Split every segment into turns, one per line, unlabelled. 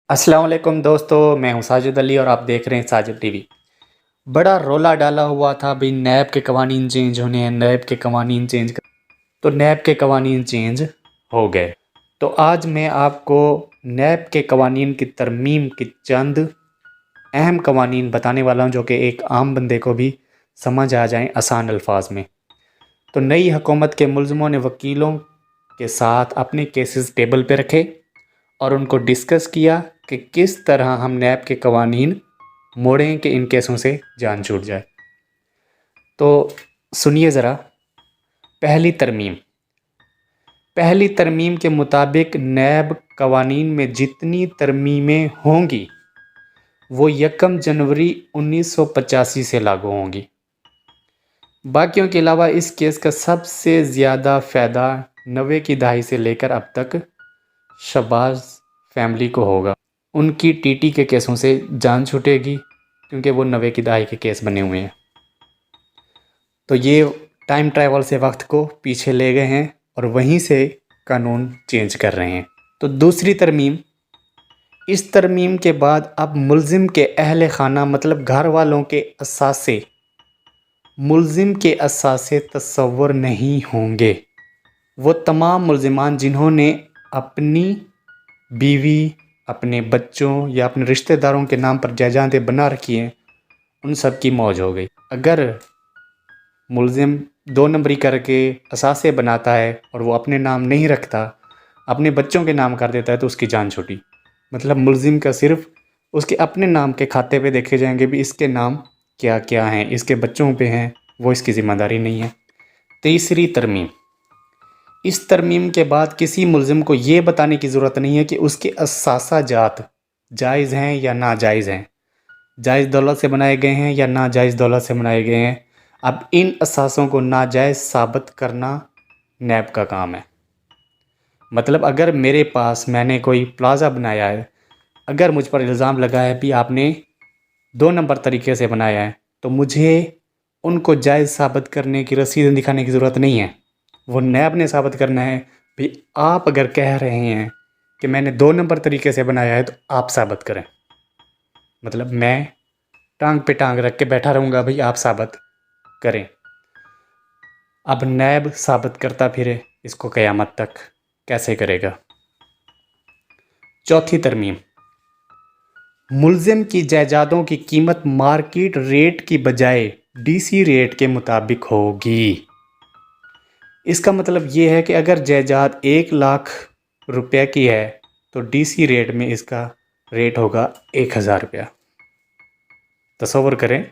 अस्सलाम वालेकुम दोस्तों, मैं हूं साजिद अली और आप देख रहे हैं साजिद टीवी। बड़ा रोला डाला हुआ था भाई, नैब के कवानीन चेंज होने हैं, नैब के कवानीन चेंज कर। तो नैब के कवानीन चेंज हो गए। तो आज मैं आपको नैब के कवानीन की तरमीम की चंद अहम कवानीन बताने वाला हूं, जो कि एक आम बंदे को भी समझ आ जाएं आसान अल्फाज में। तो नई हुकूमत के मुल्ज़िमों ने वकीलों के साथ अपने केसेस टेबल पे रखे और उनको डिस्कस किया कि किस तरह हम नैब के कवानीन मोड़ें कि इन केसों से जान छूट जाए। तो सुनिए ज़रा। पहली तरमीम के मुताबिक नैब कवानीन में जितनी तरमीमें होंगी वो 1 जनवरी 1985 से लागू होंगी। बाकियों के अलावा इस केस का सबसे ज़्यादा फ़ायदा 90 की दहाई से लेकर अब तक शहबाज फैमिली को होगा। उनकी टीटी के केसों से जान छूटेगी क्योंकि वो 90 की दहाई के केस बने हुए हैं। तो ये टाइम ट्रैवल से वक्त को पीछे ले गए हैं और वहीं से कानून चेंज कर रहे हैं। तो दूसरी तरमीम, इस तरमीम के बाद अब मुल्ज़िम के अहल खाना मतलब घर वालों के असासे मुल्ज़िम के असासे तस्वुर नहीं होंगे। वो तमाम मुल्ज़िमान जिन्होंने अपनी बीवी, अपने बच्चों या अपने रिश्तेदारों के नाम पर जायदादें बना रखी हैं, उन सब की मौज हो गई। अगर मुल्ज़िम 2 नंबरी करके असासे बनाता है और वो अपने नाम नहीं रखता, अपने बच्चों के नाम कर देता है, तो उसकी जान छूटी। मतलब मुल्ज़िम का सिर्फ उसके अपने नाम के खाते पे देखे जाएंगे भी इसके नाम क्या क्या हैं, इसके बच्चों पे हैं, वो इसकी ज़िम्मेदारी नहीं है। तीसरी तरमीम, इस तरमीम के बाद किसी मुल्ज़िम को ये बताने की ज़रूरत नहीं है कि उसके असासा जात जायज़ हैं या नाजायज़ हैं, जायज़ दौलत से बनाए गए हैं या नाजायज़ दौलत से बनाए गए हैं। अब इन असासों को नाजायज़ साबित करना नैब का काम है। मतलब अगर मेरे पास मैंने कोई प्लाज़ा बनाया है, अगर मुझ पर इल्ज़ाम लगा है कि आपने 2 नंबर तरीके से बनाया है, तो मुझे उनको जायज़ साबित करने की रसीद दिखाने की ज़रूरत नहीं है। वो नैब ने साबित करना है भी आप अगर कह रहे हैं कि मैंने 2 नंबर तरीके से बनाया है तो आप साबित करें। मतलब मैं टांग पे टांग रख के बैठा रहूँगा, भाई आप साबित करें। अब नैब साबित करता फिरे, इसको क़यामत तक कैसे करेगा। चौथी तरमीम, मुल्ज़िम की जायदादों की कीमत मार्केट रेट की बजाय डीसी रेट के मुताबिक होगी। इसका मतलब ये है कि अगर जायदाद 1 लाख रुपए की है तो डीसी रेट में इसका रेट होगा 1000 रुपया। तसव्वुर करें,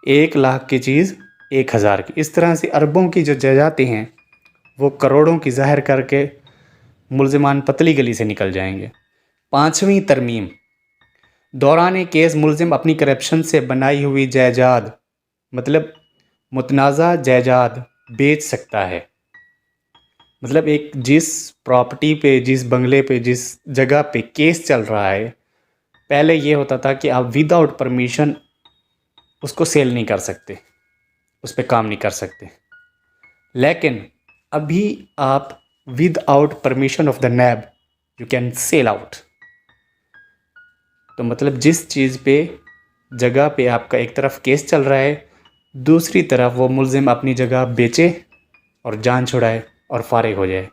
1 लाख की चीज़ 1000 की। इस तरह से अरबों की जो जायदादें हैं वो करोड़ों की ज़ाहिर करके मुल्ज़िमान पतली गली से निकल जाएंगे। पाँचवीं तरमीम, दौरान केस मुल्ज़िम अपनी करप्शन से बनाई हुई जायदाद मतलब मुतनाज़ा जायदाद बेच सकता है। मतलब एक जिस प्रॉपर्टी पे, जिस बंगले पे, जिस जगह पे केस चल रहा है, पहले ये होता था कि आप विदाउट परमिशन उसको सेल नहीं कर सकते, उस पर काम नहीं कर सकते। लेकिन अभी आप विदाउट परमिशन ऑफ द नैब यू कैन सेल आउट। तो मतलब जिस चीज़ पे, जगह पे आपका एक तरफ केस चल रहा है, दूसरी तरफ वो मुल्ज़िम अपनी जगह बेचे और जान छुड़ाए और फारिग हो जाए।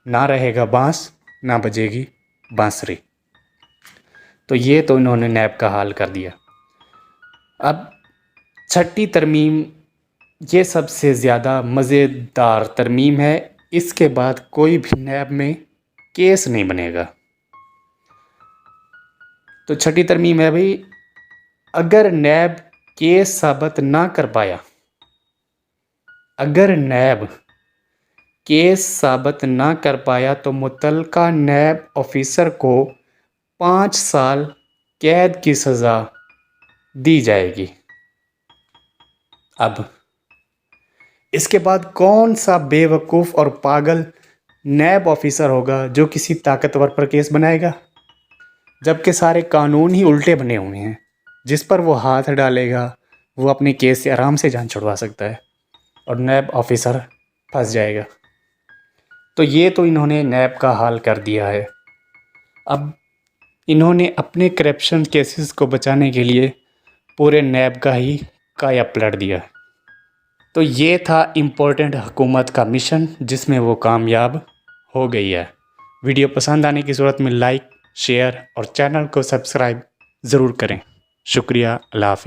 ना रहेगा बांस, ना बजेगी बांसुरी। तो ये तो इन्होंने नैब का हाल कर दिया। अब छठी तरमीम, ये सबसे ज़्यादा मज़ेदार तरमीम है। इसके बाद कोई भी नैब में केस नहीं बनेगा। तो छठी तरमीम है भाई, अगर नैब केस साबित ना कर पाया, अगर नैब केस साबित ना कर पाया तो मुतल्लका नैब ऑफिसर को 5 साल कैद की सज़ा दी जाएगी। अब इसके बाद कौन सा बेवकूफ़ और पागल नैब ऑफिसर होगा जो किसी ताकतवर पर केस बनाएगा, जबकि सारे कानून ही उल्टे बने हुए हैं। जिस पर वो हाथ डालेगा वो अपने केस से आराम से जान छुड़वा सकता है और नैब ऑफिसर फंस जाएगा। तो ये तो इन्होंने नैब का हाल कर दिया है। अब انہوں نے اپنے کرپشن کیسز کو بچانے کے لیے پورے نیب کا ہی کایا پلٹ دیا۔ تو یہ تھا امپورٹنٹ حکومت کا مشن جس میں وہ کامیاب ہو گئی ہے۔ ویڈیو پسند آنے کی صورت میں لائک، شیئر اور چینل کو سبسکرائب ضرور کریں۔ شکریہ، اللہ حافظ۔